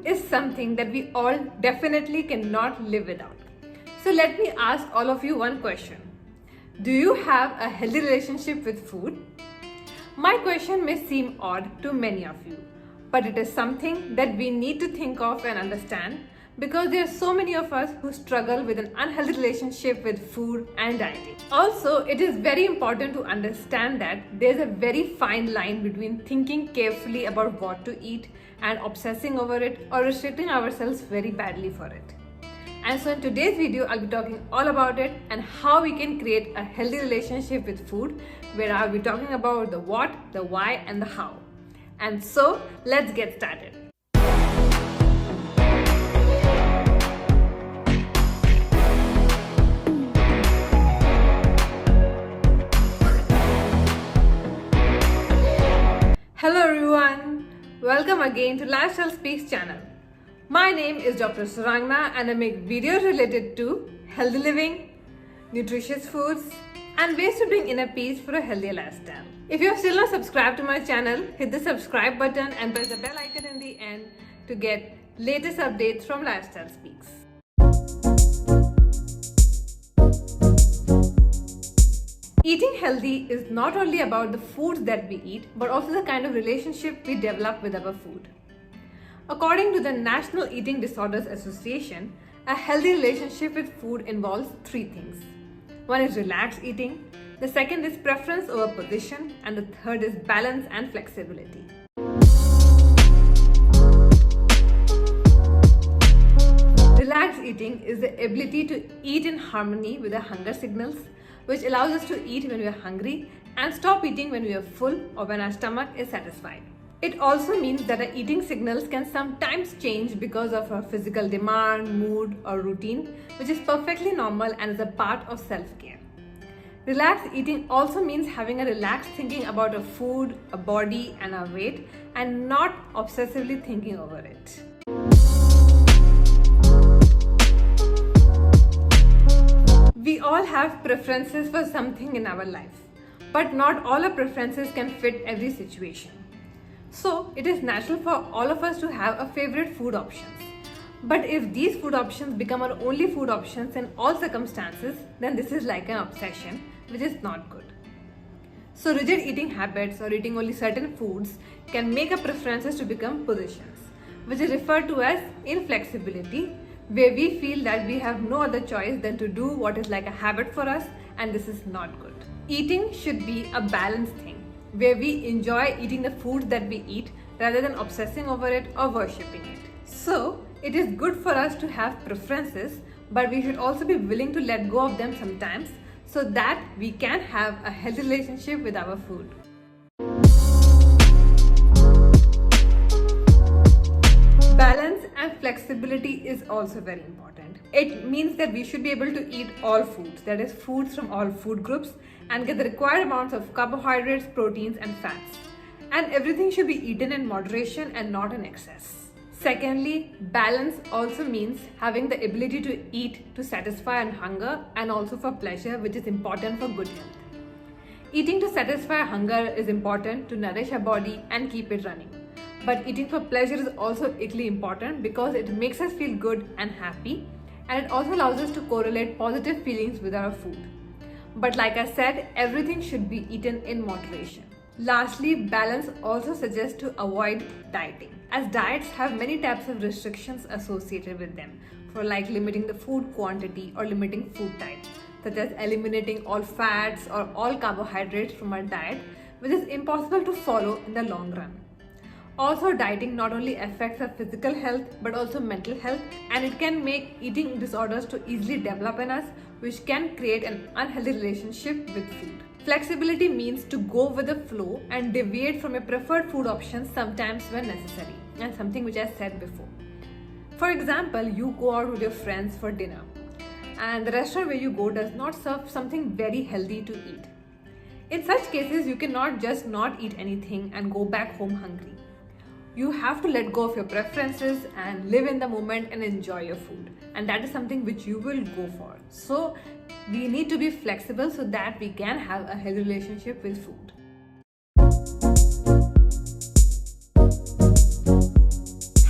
is something that we all definitely cannot live without. So let me ask all of you one question. Do you have a healthy relationship with food? My question may seem odd to many of you, but it is something that we need to think of and understand because there are so many of us who struggle with an unhealthy relationship with food and dieting. Also, it is very important to understand that there's a very fine line between thinking carefully about what to eat and obsessing over it or restricting ourselves very badly for it. And so in today's video, I'll be talking all about it and how we can create a healthy relationship with food, where I'll be talking about the what, the why, and the how. And so let's get started. Hello everyone, welcome again to Lifestyle Speaks channel. My name is Dr. Surangna and I make videos related to healthy living, nutritious foods and ways to bring inner peace for a healthier lifestyle. If you are still not subscribed to my channel, hit the subscribe button and press the bell icon in the end to get latest updates from Lifestyle Speaks. Eating healthy is not only about the foods that we eat, but also the kind of relationship we develop with our food. According to the National Eating Disorders Association, a healthy relationship with food involves three things. One is relaxed eating, the second is preference over position, and the third is balance and flexibility. Relaxed eating is the ability to eat in harmony with our hunger signals, which allows us to eat when we are hungry and stop eating when we are full or when our stomach is satisfied. It also means that our eating signals can sometimes change because of our physical demand, mood, or routine, which is perfectly normal and is a part of self-care. Relaxed eating also means having a relaxed thinking about our food, our body, and our weight, and not obsessively thinking over it. We all have preferences for something in our life, but not all our preferences can fit every situation. So, it is natural for all of us to have a favorite food options. But if these food options become our only food options in all circumstances, then this is like an obsession, which is not good. So, rigid eating habits or eating only certain foods can make our preferences to become positions, which is referred to as inflexibility, where we feel that we have no other choice than to do what is like a habit for us, and this is not good. Eating should be a balanced thing, where we enjoy eating the foods that we eat rather than obsessing over it or worshipping it. So, it is good for us to have preferences, but we should also be willing to let go of them sometimes so that we can have a healthy relationship with our food. Balance and flexibility is also very important. It means that we should be able to eat all foods, that is foods from all food groups, and get the required amounts of carbohydrates, proteins and fats. And everything should be eaten in moderation and not in excess. Secondly, balance also means having the ability to eat to satisfy our hunger and also for pleasure, which is important for good health. Eating to satisfy our hunger is important to nourish our body and keep it running. But eating for pleasure is also equally important because it makes us feel good and happy, and it also allows us to correlate positive feelings with our food. But like I said, everything should be eaten in moderation. Lastly, balance also suggests to avoid dieting, as diets have many types of restrictions associated with them, for like limiting the food quantity or limiting food type, such as eliminating all fats or all carbohydrates from our diet, which is impossible to follow in the long run. Also, dieting not only affects our physical health but also mental health, and it can make eating disorders to easily develop in us, which can create an unhealthy relationship with food. Flexibility means to go with the flow and deviate from your preferred food options sometimes when necessary, and something which I said before. For example, you go out with your friends for dinner and the restaurant where you go does not serve something very healthy to eat. In such cases, you cannot just not eat anything and go back home hungry. You have to let go of your preferences and live in the moment and enjoy your food. And that is something which you will go for. So we need to be flexible so that we can have a healthy relationship with food.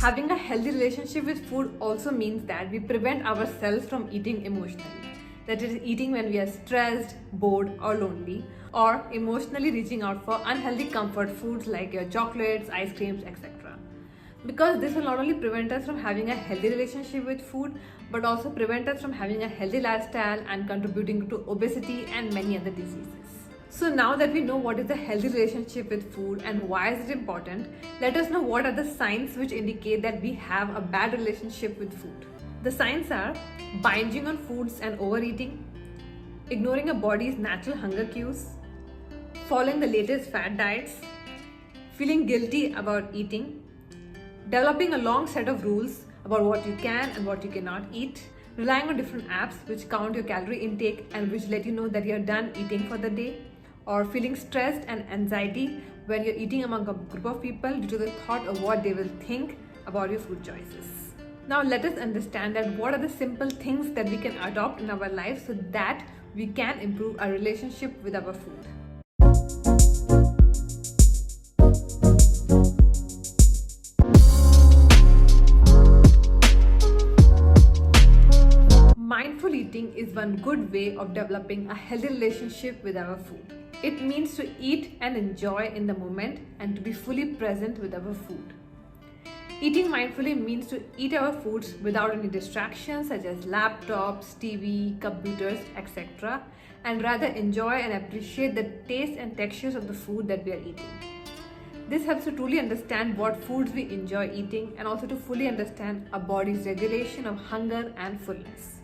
Having a healthy relationship with food also means that we prevent ourselves from eating emotionally. That is, eating when we are stressed, bored, or lonely, or emotionally reaching out for unhealthy comfort foods like your chocolates, ice creams, etc. Because this will not only prevent us from having a healthy relationship with food, but also prevent us from having a healthy lifestyle and contributing to obesity and many other diseases. So now that we know what is a healthy relationship with food and why is it important, let us know what are the signs which indicate that we have a bad relationship with food. The signs are binging on foods and overeating, ignoring a body's natural hunger cues, following the latest fad diets, feeling guilty about eating, developing a long set of rules about what you can and what you cannot eat, relying on different apps which count your calorie intake and which let you know that you're done eating for the day, or feeling stressed and anxiety when you're eating among a group of people due to the thought of what they will think about your food choices. Now let us understand that what are the simple things that we can adopt in our life so that we can improve our relationship with our food. Mindful eating is one good way of developing a healthy relationship with our food. It means to eat and enjoy in the moment and to be fully present with our food. Eating mindfully means to eat our foods without any distractions such as laptops, TV, computers, etc. and rather enjoy and appreciate the taste and textures of the food that we are eating. This helps to truly understand what foods we enjoy eating and also to fully understand our body's regulation of hunger and fullness.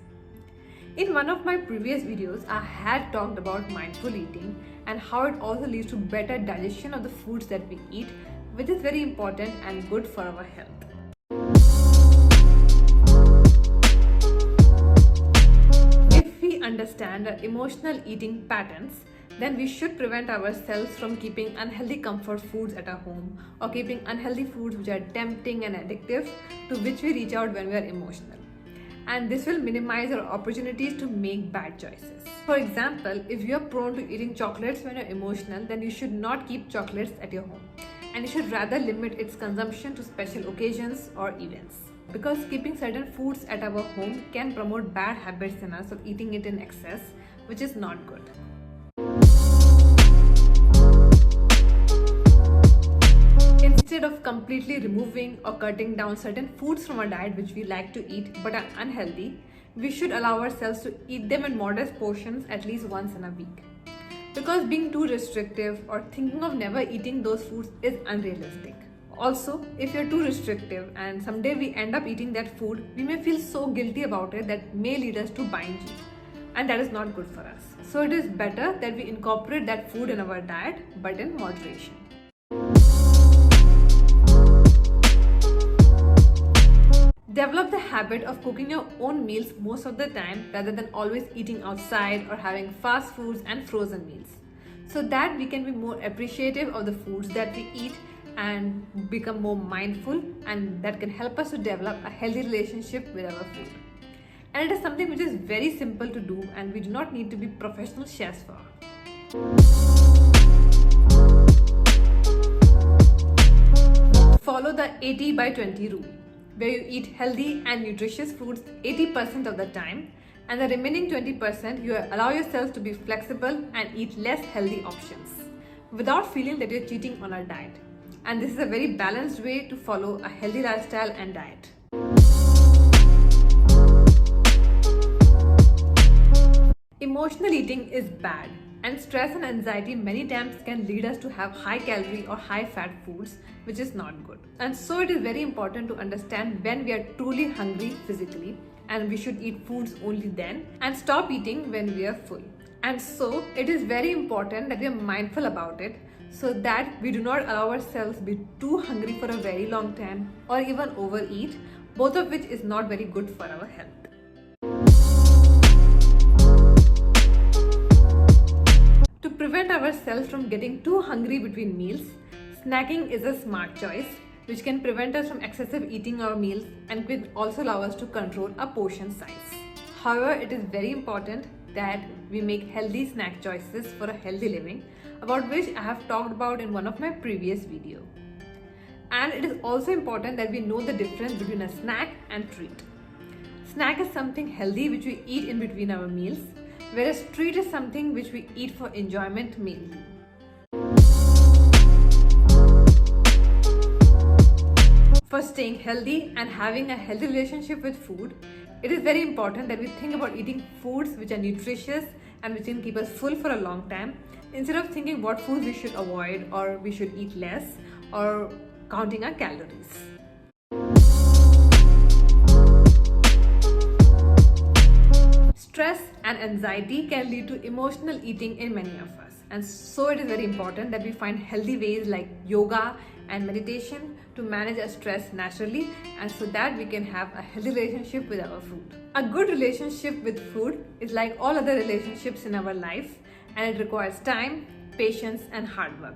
In one of my previous videos, I had talked about mindful eating and how it also leads to better digestion of the foods that we eat, which is very important and good for our health. If we understand our emotional eating patterns, then we should prevent ourselves from keeping unhealthy comfort foods at our home or keeping unhealthy foods which are tempting and addictive to which we reach out when we are emotional. And this will minimize our opportunities to make bad choices. For example, if you are prone to eating chocolates when you're emotional, then you should not keep chocolates at your home. And you should rather limit its consumption to special occasions or events. Because keeping certain foods at our home can promote bad habits in us of eating it in excess, which is not good. Instead of completely removing or cutting down certain foods from our diet which we like to eat but are unhealthy, we should allow ourselves to eat them in modest portions at least once in a week. Because being too restrictive or thinking of never eating those foods is unrealistic. Also, if you're too restrictive and someday we end up eating that food, we may feel so guilty about it that may lead us to binge eat. And that is not good for us. So it is better that we incorporate that food in our diet but in moderation. Develop the habit of cooking your own meals most of the time rather than always eating outside or having fast foods and frozen meals, so that we can be more appreciative of the foods that we eat and become more mindful, and that can help us to develop a healthy relationship with our food. And it is something which is very simple to do and we do not need to be professional chefs for. Follow the 80/20 rule, where you eat healthy and nutritious foods 80% of the time, and the remaining 20% you allow yourself to be flexible and eat less healthy options without feeling that you're cheating on a diet. And this is a very balanced way to follow a healthy lifestyle and diet. Emotional eating is bad, and stress and anxiety many times can lead us to have high calorie or high fat foods, which is not good. And so it is very important to understand when we are truly hungry physically, and we should eat foods only then, and stop eating when we are full. And so it is very important that we are mindful about it so that we do not allow ourselves to be too hungry for a very long time or even overeat, both of which is not very good for our health. To prevent ourselves from getting too hungry between meals, snacking is a smart choice which can prevent us from excessive eating our meals and can also allow us to control our portion size. However, it is very important that we make healthy snack choices for a healthy living, about which I have talked about in one of my previous videos. And it is also important that we know the difference between a snack and treat. Snack is something healthy which we eat in between our meals, whereas treat is something which we eat for enjoyment mainly. For staying healthy and having a healthy relationship with food, it is very important that we think about eating foods which are nutritious and which can keep us full for a long time, instead of thinking what foods we should avoid or we should eat less or counting our calories. Stress and anxiety can lead to emotional eating in many of us, and so it is very important that we find healthy ways like yoga and meditation to manage our stress naturally, and so that we can have a healthy relationship with our food. A good relationship with food is like all other relationships in our life, and it requires time, patience and hard work.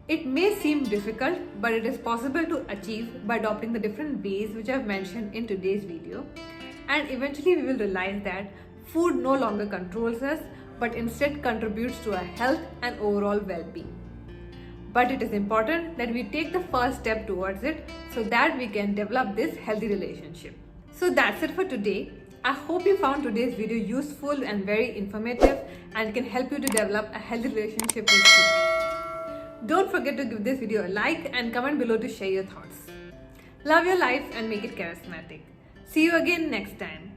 It may seem difficult, but it is possible to achieve by adopting the different ways which I have mentioned in today's video, and eventually we will realize that food no longer controls us, but instead contributes to our health and overall well-being. But it is important that we take the first step towards it so that we can develop this healthy relationship. So that's it for today. I hope you found today's video useful and very informative, and it can help you to develop a healthy relationship with food. Don't forget to give this video a like and comment below to share your thoughts. Love your life and make it charismatic. See you again next time.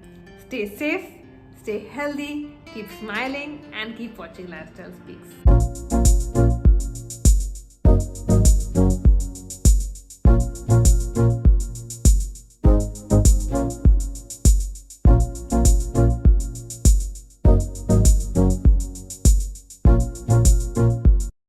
Stay safe, stay healthy, keep smiling and keep watching Lifestyle Speaks.